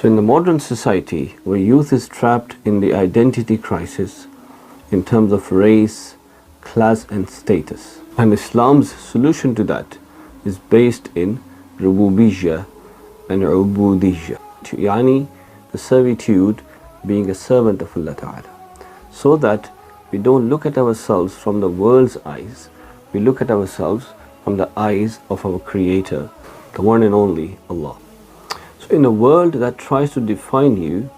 So in the modern society, where youth is trapped in the identity crisis in terms of race, class and status, and Islam's solution to that is based in rububiyyah and ubudiyyah, yani the servitude being a servant of Allah Ta'ala, so that we don't look at ourselves from the world's eyes, we look at ourselves from the eyes of our Creator, the one and only Allah. So in a world that tries to define you,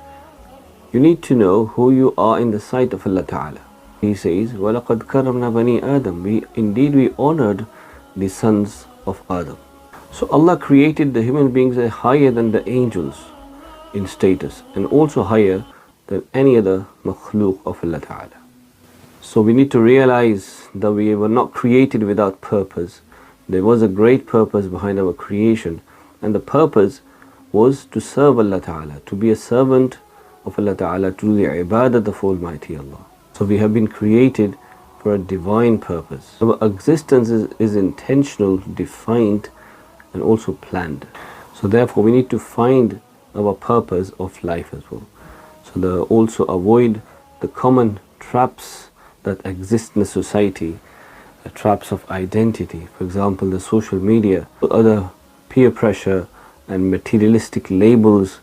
you need to know who you are in the sight of Allah Ta'ala. He says, وَلَقَدْ كَرَّمْنَا بَنِي آدَمَ, Indeed we honored the sons of Adam. So Allah created the human beings higher than the angels in status, and also higher than any other makhluk of Allah Ta'ala. So we need to realize that we were not created without purpose. There was a great purpose behind our creation, and the purpose was to serve Allah Ta'ala, to be a servant of Allah Ta'ala, to do the ibadat of Almighty Allah. So we have been created for a divine purpose. Our existence is intentional, defined and also planned. So therefore we need to find our purpose of life as well. So also avoid the common traps that exist in the society, the traps of identity, for example the social media, other peer pressure and materialistic labels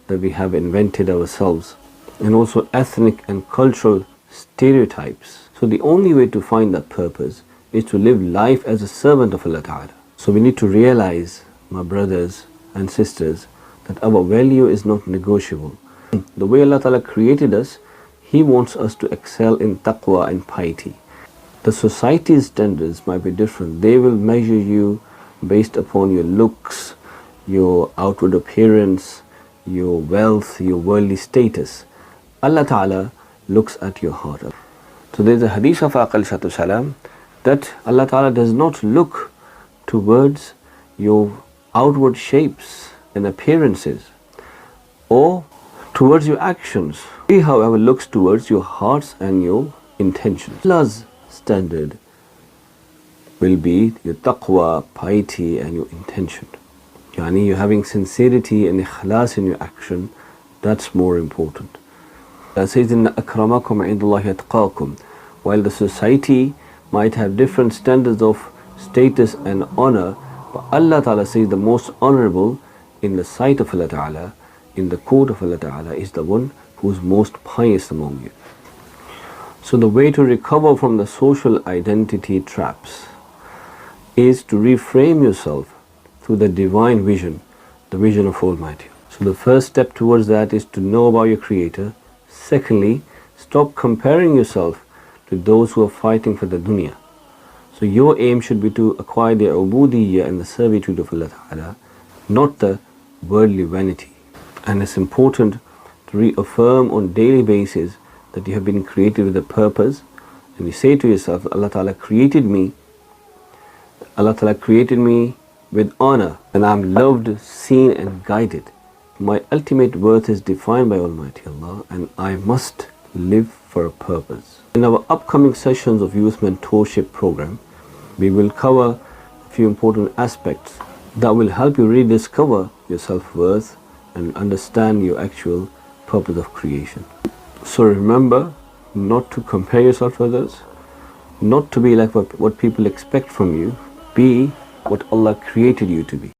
that we have invented ourselves, and also ethnic and cultural stereotypes. So the only way to find that purpose is to live life as a servant of Allah Ta'ala. So we need to realize, my brothers and sisters, that our value is not negotiable. The way Allah Ta'ala created us, He wants us to excel in taqwa and piety. The society's standards might be different. They will measure you based upon your looks, your outward appearance, your wealth, your worldly status. Allah Ta'ala looks at your heart. So there is a hadith of Aqal Salam that Allah Ta'ala does not look towards your outward shapes and appearances or towards your actions. He, however, looks towards your hearts and your intentions. Allah's standard will be your taqwa, piety and your intention. Yani you're having sincerity and ikhlas in your action, that's more important. It says in akramakum indallahi atqakum. While the society might have different standards of status and honor, but Allah Ta'ala says the most honorable in the sight of Allah Ta'ala, in the court of Allah Ta'ala, is the one who is most pious among you. So the way to recover from the social identity traps is to reframe yourself through the divine vision, the vision of Almighty. So the first step towards that is to know about your Creator. Secondly, stop comparing yourself to those who are fighting for the dunya. So your aim should be to acquire the ubudiyyah and the servitude of Allah Ta'ala, not the worldly vanity. And it's important to reaffirm on daily basis that you have been created with a purpose, and you say to yourself, Allah Ta'ala created me, Allah Ta'ala created me with honor, and I am loved, seen and guided. My ultimate worth is defined by Almighty Allah, and I must live for a purpose. In our upcoming sessions of Youth Mentorship Program, we will cover a few important aspects that will help you rediscover your self-worth and understand your actual purpose of creation. So remember not to compare yourself to others, not to be like what people expect from you. Be what Allah created you to be.